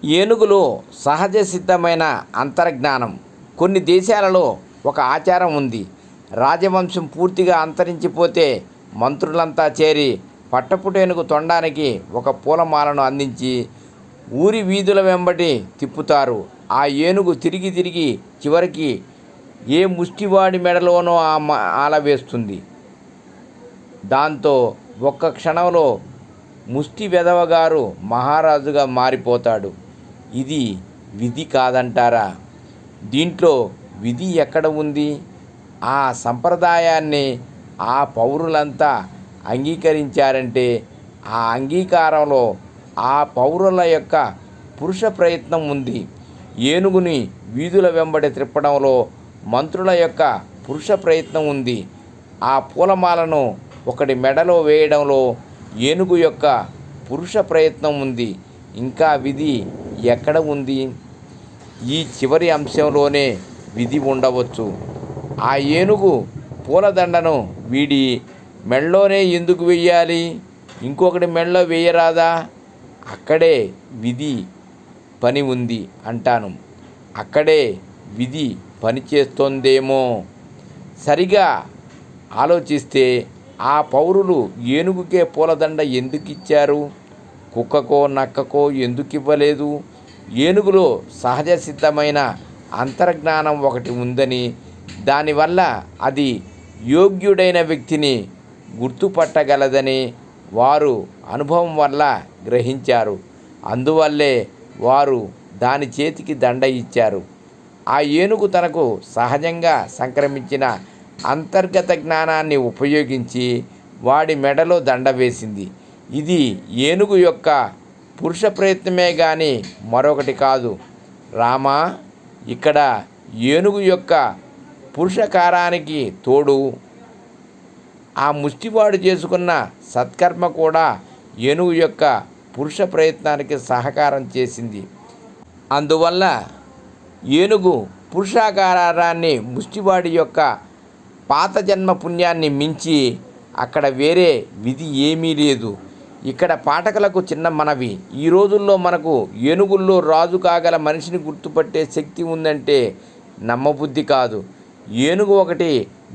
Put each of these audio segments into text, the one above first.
ఏనుగులో సహజ సిద్ధమైన అంతర్జ్ఞానం. కొన్ని దేశాలలో ఒక ఆచారం ఉంది. రాజవంశం పూర్తిగా అంతరించిపోతే మంత్రులంతా చేరి పట్టపుటేనుగు తొండానికి ఒక పూలమాలను అందించి ఊరి వీధుల వెంబడి తిప్పుతారు. ఆ ఏనుగు తిరిగి తిరిగి చివరికి ఏ ముష్టివాడి మెడలోనో ఆల వేస్తుంది. దాంతో ఒక్క క్షణంలో ముష్టి వెధవగారు మహారాజుగా మారిపోతాడు. ఇది విధి కాదంటారా? దీంట్లో విధి ఎక్కడ ఉంది? ఆ సంప్రదాయాన్ని ఆ పౌరులంతా అంగీకరించారంటే ఆ అంగీకారంలో ఆ పౌరుల యొక్క పురుష ప్రయత్నం ఉంది. ఏనుగుని వీధుల వెంబడి త్రిప్పడంలో మంత్రుల యొక్క పురుష ప్రయత్నం ఉంది. ఆ పూలమాలను ఒకటి మెడలో వేయడంలో ఏనుగు యొక్క పురుష ప్రయత్నం ఉంది. ఇంకా విధి ఎక్కడ ఉంది? ఈ చివరి అంశంలోనే విధి ఉండవచ్చు. ఆ ఏనుగు పూలదండను వీడి మెడలోనే ఎందుకు వెయ్యాలి? ఇంకొకటి మెడలో వేయరాదా? అక్కడే విధి పని ఉంది అంటాను. అక్కడే విధి పనిచేస్తోందేమో. సరిగా ఆలోచిస్తే ఆ పౌరులు ఏనుగుకే పూలదండ ఎందుకు ఇచ్చారు? కుక్కకో నక్కకో ఎందుకు ఇవ్వలేదు? ఏనుగులో సహజ సిద్ధమైన అంతర్జ్ఞానం ఒకటి ఉందని, దానివల్ల అది యోగ్యుడైన వ్యక్తిని గుర్తుపట్టగలదని వారు అనుభవం వల్ల గ్రహించారు. అందువల్లే వారు దాని చేతికి దండ ఇచ్చారు. ఆ ఏనుగు తనకు సహజంగా సంక్రమించిన అంతర్గత జ్ఞానాన్ని ఉపయోగించి వాడి మెడలో దండ వేసింది. ఇది ఏనుగు యొక్క పురుష ప్రయత్నమే కానీ మరొకటి కాదు. రామా, ఇక్కడ ఏనుగు యొక్క పురుషకారానికి తోడు ఆ ముష్టివాడు చేసుకున్న సత్కర్మ కూడా ఏనుగు యొక్క పురుష ప్రయత్నానికి సహకారం చేసింది. అందువల్ల ఏనుగు పురుషాకారాన్ని ముష్టివాడి యొక్క పాత జన్మ పుణ్యాన్ని మించి అక్కడ వేరే విధి ఏమీ లేదు. ఇక్కడ పాఠకులకు చిన్న మనవి. ఈ రోజుల్లో మనకు ఏనుగుల్లో రాజు కాగల మనిషిని గుర్తుపట్టే శక్తి ఉందంటే నమ్మబుద్ధి కాదు. ఏనుగు ఒకటి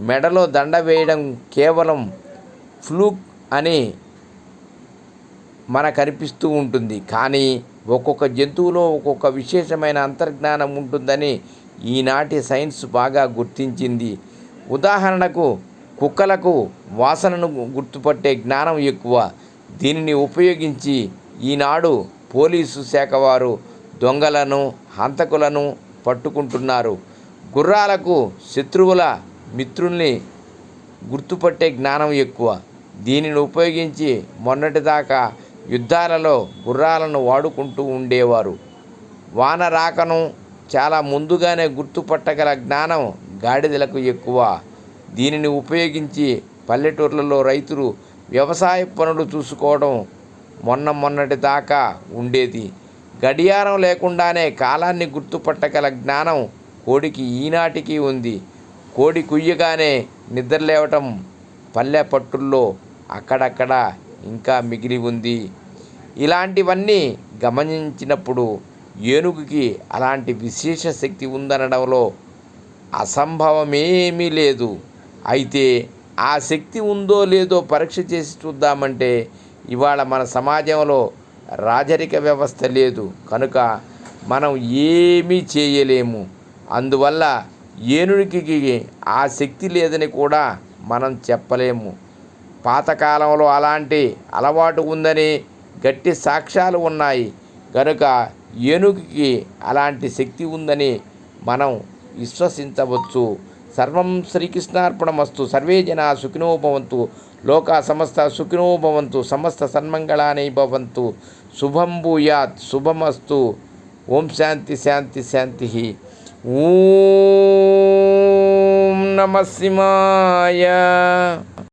మెడలో దండ వేయడం కేవలం ఫ్లూక్ అని మనకు అనిపిస్తూ ఉంటుంది. కానీ ఒక్కొక్క జంతువులో ఒక్కొక్క విశేషమైన అంతర్జ్ఞానం ఉంటుందని ఈనాటి సైన్స్ బాగా గుర్తించింది. ఉదాహరణకు కుక్కలకు వాసనను గుర్తుపట్టే జ్ఞానం ఎక్కువ. దీనిని ఉపయోగించి ఈనాడు పోలీసు శాఖ వారు దొంగలను, హంతకులను పట్టుకుంటున్నారు. గుర్రాలకు శత్రువుల మిత్రుల్ని గుర్తుపట్టే జ్ఞానం ఎక్కువ. దీనిని ఉపయోగించి మొన్నటిదాకా యుద్ధాలలో గుర్రాలను వాడుకుంటూ ఉండేవారు. వాన రాకను చాలా ముందుగానే గుర్తుపట్టగల జ్ఞానం గాడిదలకు ఎక్కువ. దీనిని ఉపయోగించి పల్లెటూర్లలో రైతులు వ్యవసాయ పనులు చూసుకోవడం మొన్నటి దాకా ఉండేది. గడియారం లేకుండానే కాలాన్ని గుర్తుపట్టగల జ్ఞానం కోడికి ఈనాటికి ఉంది. కోడి కుయ్యగానే నిద్రలేవటం పల్లె పట్టుల్లో అక్కడక్కడ ఇంకా మిగిలి ఉంది. ఇలాంటివన్నీ గమనించినప్పుడు ఏనుగుకి అలాంటి విశేష శక్తి ఉందనడంలో అసంభవమేమీ లేదు. అయితే ఆ శక్తి ఉందో లేదో పరీక్ష చేసి చూద్దామంటే ఇవాళ మన సమాజంలో రాజరిక వ్యవస్థ లేదు కనుక మనం ఏమీ చేయలేము. అందువల్ల ఏనుగుకి ఆ శక్తి లేదని కూడా మనం చెప్పలేము. పాతకాలంలో అలాంటి అలవాటు ఉందని గట్టి సాక్ష్యాలు ఉన్నాయి కనుక ఏనుగుకి అలాంటి శక్తి ఉందని మనం విశ్వసించవచ్చు. సర్వం శ్రీకృష్ణార్పణమస్తు. సర్వే జనా సుఖినో భవంతు. లోకా సమస్త సుఖినో భవంతు. సమస్త సన్మంగళాని భవంతు. శుభం భూయాత్. శుభమస్తు. ఓం శాంతి శాంతి శాంతి. ఓం నమః శివాయ.